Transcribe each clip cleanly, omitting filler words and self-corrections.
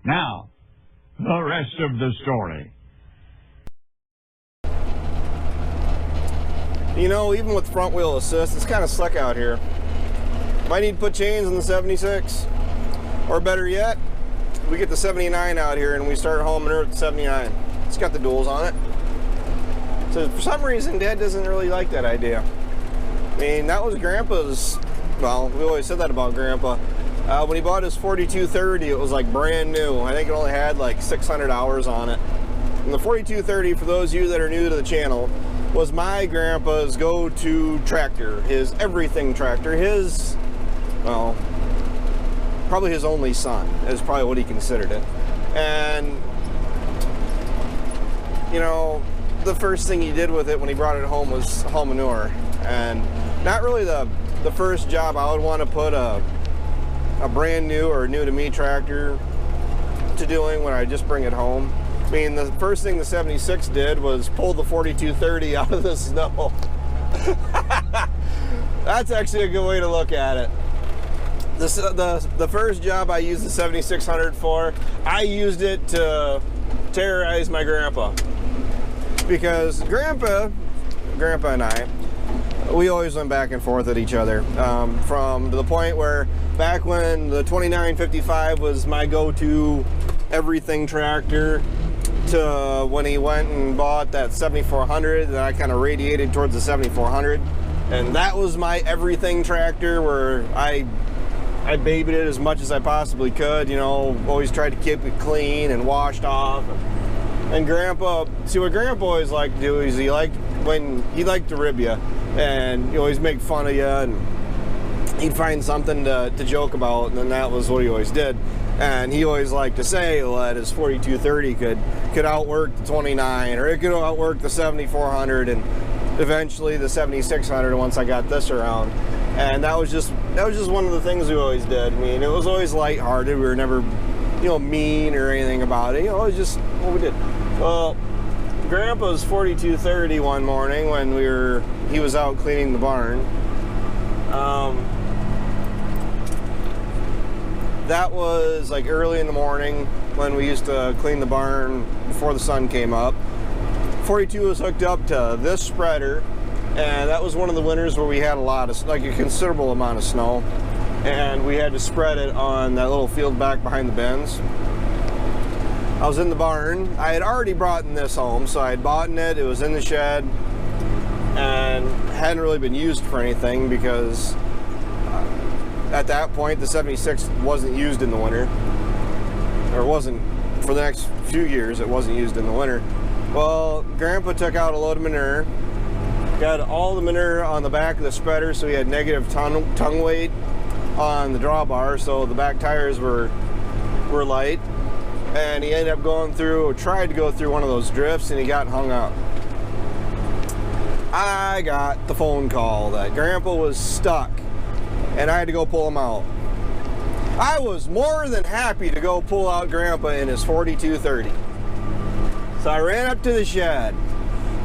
Now, the rest of the story. You know, even with front wheel assist, it's kind of slick out here. Might need to put chains in the 76. Or better yet, we get the 79 out here and we start home manure with the 79. It's got the duals on it. So for some reason, Dad doesn't really like that idea. I mean, that was Grandpa's, well, we always said that about Grandpa. When he bought his 4230, it was like brand new. I think it only had like 600 hours on it. And the 4230, for those of you that are new to the channel, was my grandpa's go-to tractor, his everything tractor, his, well, probably his only son is probably what he considered it. And, you know, the first thing he did with it when he brought it home was haul manure. And not really the first job I would want to put a brand new or new to me tractor to doing when I just bring it home. I mean, the first thing the 76 did was pull the 4230 out of the snow. That's actually a good way to look at it. The first job I used the 7600 for, I used it to terrorize my grandpa. Because Grandpa and I, we always went back and forth at each other. From the point where back when the 2955 was my go-to everything tractor, to when he went and bought that 7400, and I kind of radiated towards the 7400, and that was my everything tractor where I babied it as much as I possibly could. You know, always tried to keep it clean and washed off. And Grandpa, see what Grandpa always liked to do is he liked to rib you, and he always make fun of you, and he'd find something to joke about, and then that was what he always did. And he always liked to say that his 4230 could outwork the 29, or it could outwork the 7400, and eventually the 7600 once I got this around. And that was just one of the things we always did. I mean, it was always lighthearted. We were never, you know, mean or anything about it. You know, it was just what we did. Well, Grandpa's 4230 one morning when he was out cleaning the barn. That was like early in the morning when we used to clean the barn before the sun came up. 42 was hooked up to this spreader, and that was one of the winters where we had a considerable amount of snow, and we had to spread it on that little field back behind the bins. I was in the barn. I had already brought this home, so I had bought it. It was in the shed, and hadn't really been used for anything because at that point the 76 wasn't used in the winter, or wasn't for the next few years. It wasn't used in the winter. Well, Grandpa took out a load of manure, got all the manure on the back of the spreader, so he had negative tongue weight on the drawbar, so the back tires were light. And he ended up tried to go through one of those drifts, and he got hung up. I got the phone call that Grandpa was stuck, and I had to go pull him out. I was more than happy to go pull out Grandpa in his 4230. So I ran up to the shed,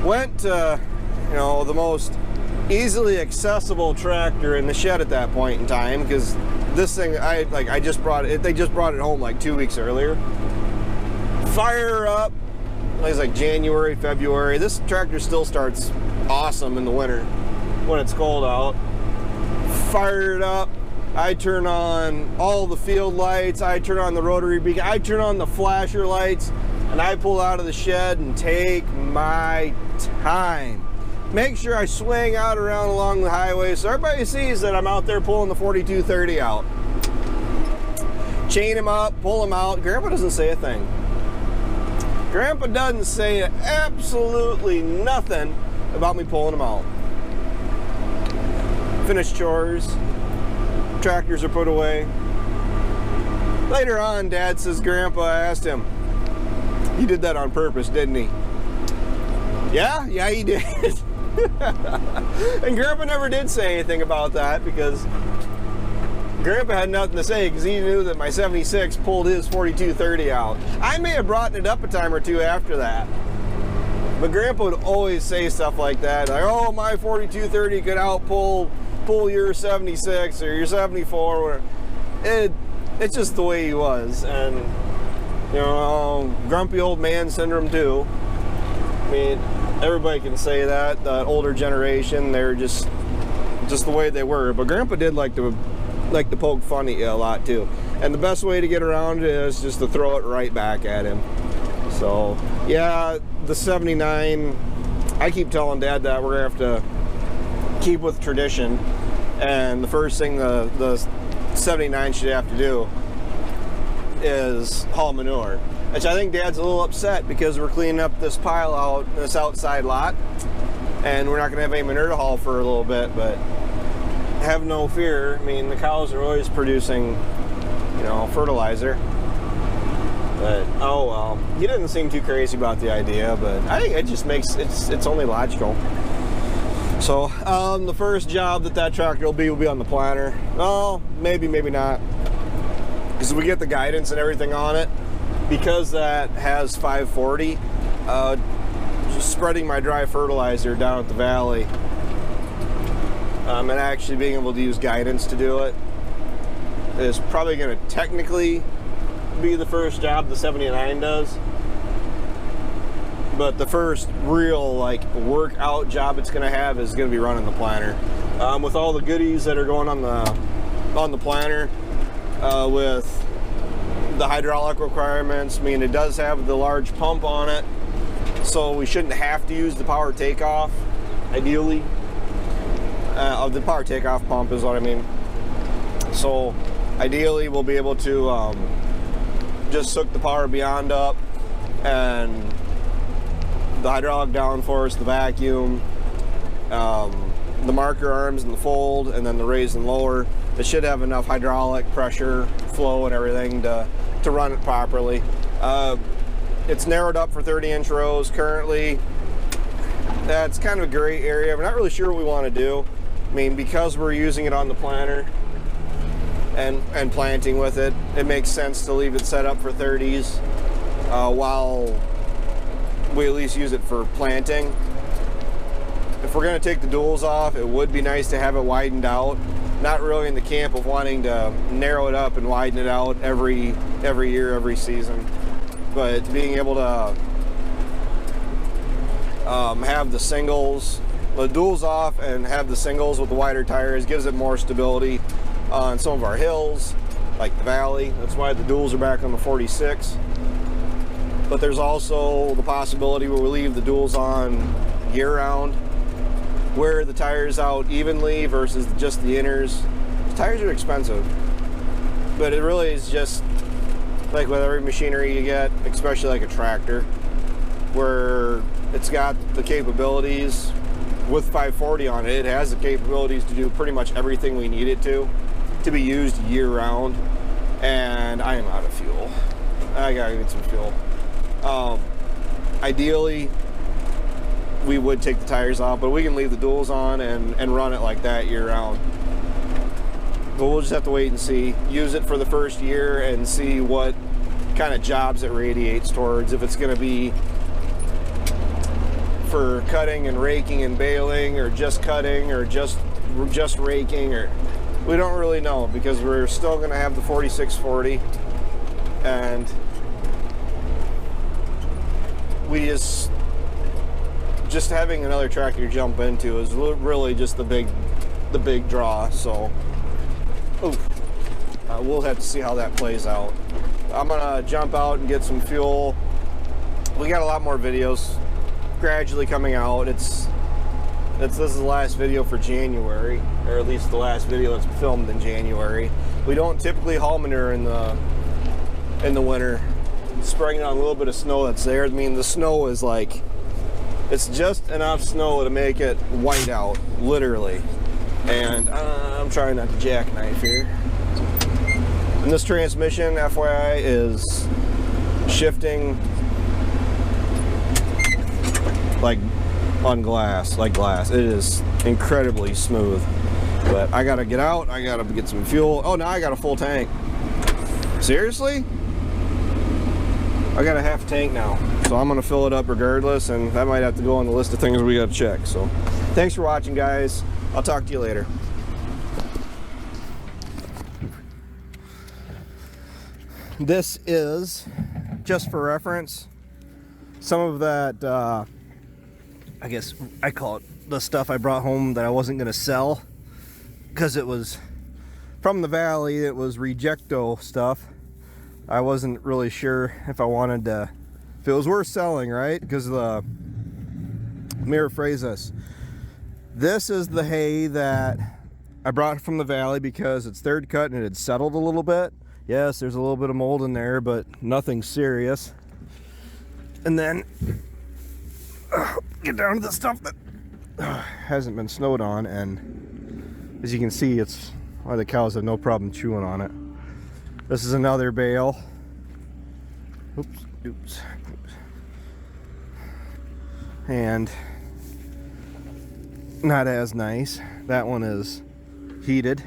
went to, you know, the most easily accessible tractor in the shed at that point in time, because this thing, they just brought it home like 2 weeks earlier. Fire her up. It was like January, February. This tractor still starts awesome in the winter when it's cold out. Fire it up. I turn on all the field lights. I turn on the rotary beacon. I turn on the flasher lights, and I pull out of the shed and take my time. Make sure I swing out around along the highway so everybody sees that I'm out there pulling the 4230 out. Chain him up, pull him out. Grandpa doesn't say a thing. Grandpa doesn't say absolutely nothing about me pulling him out. Finish chores. Tractors are put away. Later on, Dad says Grandpa asked him, "You did that on purpose, didn't he?" Yeah, he did. And Grandpa never did say anything about that because Grandpa had nothing to say because he knew that my 76 pulled his 4230 out. I may have brought it up a time or two after that, but Grandpa would always say stuff like that, like, "Oh, my 4230 could pull your 76 or your 74." It's just the way he was. And You know, grumpy old man syndrome too. I mean, everybody can say that. The older generation, they're just the way they were. But Grandpa did like to poke fun at you a lot too. And the best way to get around it is just to throw it right back at him. So yeah, the 79. I keep telling Dad that we're gonna have to keep with tradition, and the first thing the 79 should have to do is haul manure. Which I think Dad's a little upset because we're cleaning up this pile out, this outside lot, and we're not going to have any manure to haul for a little bit, but have no fear. I mean, the cows are always producing, you know, fertilizer. But, oh well. He didn't seem too crazy about the idea, but I think it just makes, it's only logical. So, the first job that tractor will be on the planter. Well, maybe not. Because we get the guidance and everything on it. Because that has 540, just spreading my dry fertilizer down at the valley, and actually being able to use guidance to do it is probably going to technically be the first job the 79 does. But the first real workout job it's going to have is going to be running the planter. With all the goodies that are going on the planter, with the hydraulic requirements. I mean, it does have the large pump on it, so we shouldn't have to use the power takeoff, ideally. The power takeoff pump is what I mean. So, ideally, we'll be able to just hook the power beyond up, and the hydraulic downforce, the vacuum, the marker arms and the fold, and then the raise and lower. It should have enough hydraulic pressure, flow, and everything to run it properly. It's narrowed up for 30-inch rows currently. That's kind of a gray area. We're not really sure what we want to do. I mean, because we're using it on the planter and planting with it, it makes sense to leave it set up for 30s while we at least use it for planting. If we're going to take the duals off, it would be nice to have it widened out. Not really in the camp of wanting to narrow it up and widen it out every year, every season, but being able to have the singles, the duals off, and have the singles with the wider tires gives it more stability on some of our hills, like the valley. That's why the duals are back on the 46. But there's also the possibility where we leave the duals on year-round, wear the tires out evenly versus just the inners. The tires are expensive, but it really is just like with every machinery you get, especially like a tractor, where it's got the capabilities. With 540 on it, it has the capabilities to do pretty much everything we need it to be used year-round. And I am out of fuel. I gotta get some fuel. Ideally, we would take the tires off, but we can leave the duals on and run it like that year-round. But we'll just have to wait and see. Use it for the first year and see what kind of jobs it radiates towards. If it's going to be for cutting and raking and baling, or just cutting, or just raking, or we don't really know, because we're still going to have the 4640, and we just having another tractor to jump into is really just the big draw. So we'll have to see how that plays out. I'm gonna jump out and get some fuel. We got a lot more videos gradually coming out. This is the last video for January, or at least the last video that's filmed in January. We don't typically haul manure in the winter. Spraying on a little bit of snow that's there. I mean, the snow is like, it's just enough snow to make it white out, literally. And I'm trying not to jackknife here. And this transmission, FYI, is shifting like on glass, like glass. It is incredibly smooth. But I gotta get out, I gotta get some fuel. Oh, now I got a full tank. Seriously? I got a half tank now. So I'm gonna fill it up regardless, and that might have to go on the list of things we gotta check. So thanks for watching, guys. I'll talk to you later. This is just for reference, some of that, I guess I call it the stuff I brought home that I wasn't going to sell because it was from the valley. It was rejecto stuff. I wasn't really sure if I wanted to, if it was worth selling, right? Because let me rephrase this. This is the hay that I brought from the valley because it's third cut and it had settled a little bit. Yes, there's a little bit of mold in there, but nothing serious. And then get down to the stuff that hasn't been snowed on, and as you can see, it's why the cows have no problem chewing on it. This is another bale. Oops. And not as nice. That one is heated,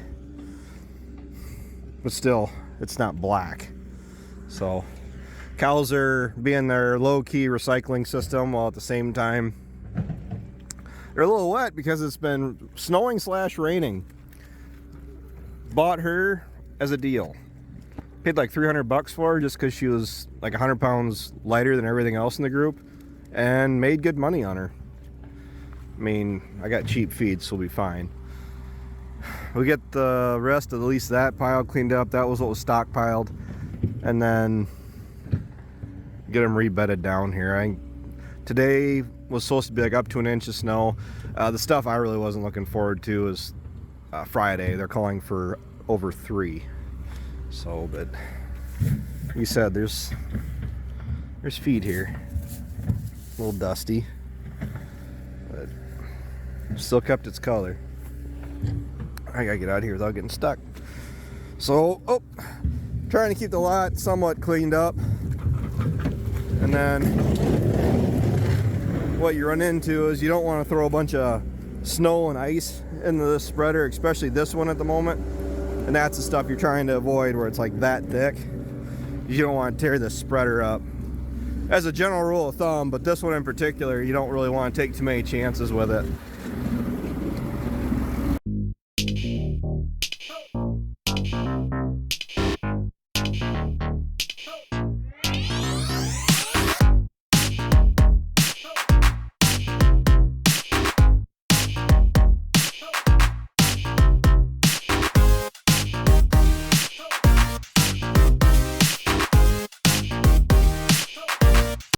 but still, it's not black. So cows are being their low-key recycling system, while at the same time they're a little wet because it's been snowing / raining. Bought her as a deal. Paid like $300 for her just because she was like 100 pounds lighter than everything else in the group, and made good money on her. I mean, I got cheap feed, so we'll be fine. We get the rest of at least that pile cleaned up. That was what was stockpiled, and then get them rebedded down here. Today was supposed to be like up to an inch of snow. The stuff I really wasn't looking forward to is Friday. They're calling for over 3. So, but like you said, there's feed here. A little dusty, but still kept its color. I gotta get out of here without getting stuck. So, trying to keep the lot somewhat cleaned up. And then what you run into is you don't want to throw a bunch of snow and ice into the spreader, especially this one at the moment. And that's the stuff you're trying to avoid, where it's like that thick. You don't want to tear the spreader up. As a general rule of thumb, but this one in particular, you don't really want to take too many chances with it.